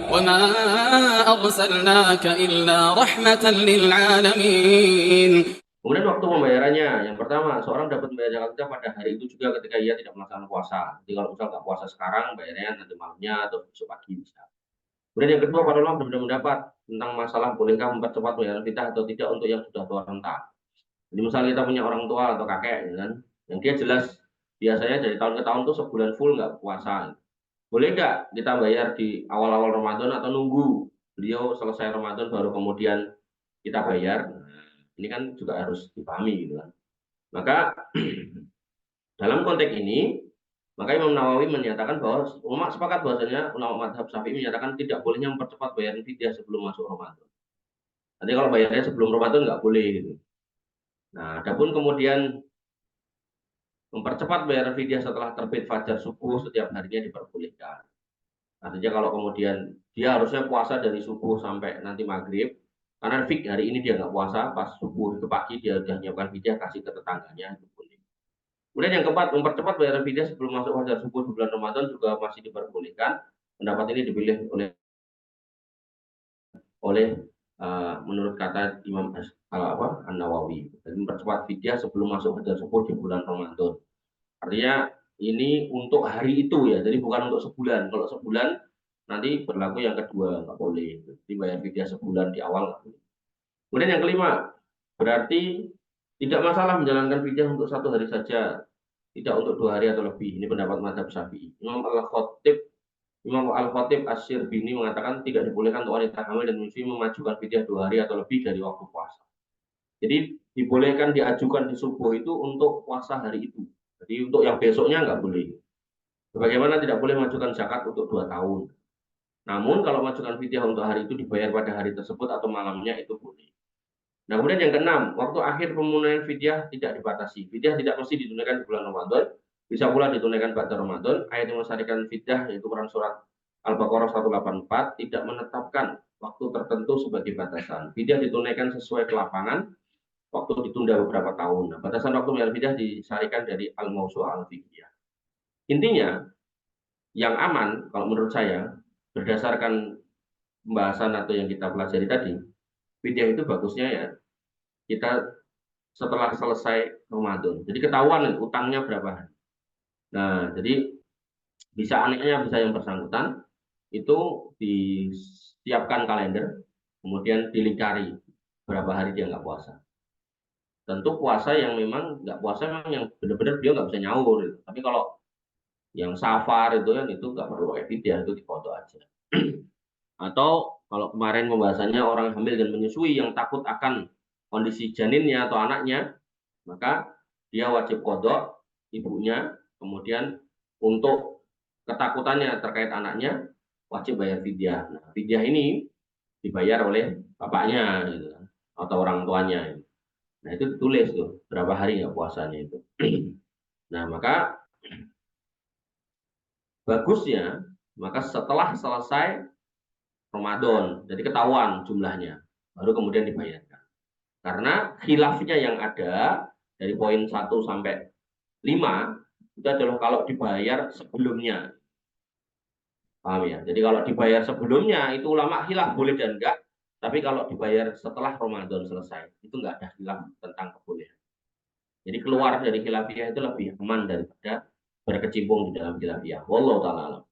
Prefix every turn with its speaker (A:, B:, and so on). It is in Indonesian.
A: وما أرسلناك إلا رحمة للعالمين.
B: Kemudian waktu pembayarannya, yang pertama, seorang dapat membayar zakat pada hari itu juga ketika ia tidak melaksanakan puasa. Jadi kalau misal nggak puasa sekarang, bayarnya nanti malamnya atau besok pagi bisa. Kemudian yang kedua, para ulama benar-benar mendapat tentang masalah bolehkah mempercepat pembayaran fidyah atau tidak untuk yang sudah tua renta. Jadi misalnya kita punya orang tua atau kakek, ya kan, yang dia jelas biasanya dari tahun ke tahun tuh sebulan full nggak puasa. Boleh nggak kita bayar di awal-awal Ramadan atau nunggu beliau selesai Ramadan baru kemudian kita bayar? Ini kan juga harus dipahami gitu kan. Maka dalam konteks ini, maka Imam Nawawi menyatakan bahwa ulama sepakat bahwasanya ulama mazhab Syafi'i menyatakan tidak bolehnya mempercepat bayaran fidyah sebelum masuk Ramadan. Nanti kalau bayarnya sebelum Ramadan nggak boleh gitu. Nah, adapun kemudian mempercepat bayaran fidyah setelah terbit fajar subuh setiap harinya diperbolehkan. Artinya kalau kemudian dia harusnya puasa dari subuh sampai nanti maghrib, karena fix hari ini dia nggak puasa, pas subuh ke pagi dia sudah menyiapkan fidyah kasih ke tetangganya, itu boleh. Kemudian yang keempat, mempercepat bayaran fidyah sebelum masuk fajar subuh di bulan Ramadan juga masih diperbolehkan. Pendapat ini dipilih oleh menurut kata Imam An-Nawawi. Jadi mempercepat fidyah sebelum masuk fajar subuh di bulan Ramadan. Artinya ini untuk hari itu ya, jadi bukan untuk sebulan. Kalau sebulan nanti berlaku yang kedua, nggak boleh. Jadi bayar fidyah sebulan di awal nggak boleh. Kemudian yang kelima, berarti tidak masalah menjalankan fidyah untuk satu hari saja, tidak untuk 2 hari atau lebih. Ini pendapat mazhab Syafi'i. Imam Al-Khatib Asy-Syirbini mengatakan tidak dibolehkan untuk wanita hamil dan menyusui memajukan fidyah 2 hari atau lebih dari waktu puasa. Jadi dibolehkan diajukan di subuh itu untuk puasa hari itu. Jadi untuk yang besoknya nggak boleh. Bagaimana tidak boleh mengajukan zakat untuk 2 tahun. Namun kalau mengajukan fidyah untuk hari itu dibayar pada hari tersebut atau malamnya itu boleh. Nah kemudian yang keenam, waktu akhir pemungutan fidyah tidak dibatasi. Fidyah tidak mesti ditunaikan di bulan Ramadan, bisa pula ditunaikan pada Ramadan. Ayat yang mensyariatkan fidyah yaitu Quran surat Al-Baqarah 184 tidak menetapkan waktu tertentu sebagai batasan. Fidyah ditunaikan sesuai kelapangan, waktu ditunda beberapa tahun. Nah, batasan waktu membayar fidyah disarikan dari Al-Mawsu'ah Al-Fiqhiyah. Intinya, yang aman kalau menurut saya, berdasarkan pembahasan atau yang kita pelajari tadi, fidyah itu bagusnya ya kita setelah selesai Ramadan. Jadi ketahuan utangnya berapa hari. Nah, jadi bisa anehnya bisa yang bersangkutan itu disiapkan kalender, kemudian dilingkari berapa hari dia nggak puasa. Tentu puasa yang memang nggak puasa memang yang benar-benar dia nggak bisa nyaur. Gitu. Tapi kalau yang safar itu kan itu nggak perlu fidyah, itu dipoto aja. Atau kalau kemarin pembahasannya orang hamil dan menyusui yang takut akan kondisi janinnya atau anaknya, maka dia wajib kodok ibunya, kemudian untuk ketakutannya terkait anaknya wajib bayar fidyah. Nah, fidyah ini dibayar oleh bapaknya gitu, atau orang tuanya. Nah itu ditulis tuh berapa hari nggak puasanya itu. Nah maka bagusnya maka setelah selesai Ramadan, jadi ketahuan jumlahnya, baru kemudian dibayarkan. Karena khilafnya yang ada dari poin 1 sampai 5 itu adalah kalau dibayar sebelumnya. Paham ya? Jadi kalau dibayar sebelumnya itu ulama khilaf boleh dan enggak. Tapi kalau dibayar setelah Ramadan selesai, itu enggak ada khilaf tentang kebolehan. Jadi keluar dari khilafiyah itu lebih aman daripada berkecimpung di dalam khilafiyah. Wallahu ta'ala alam.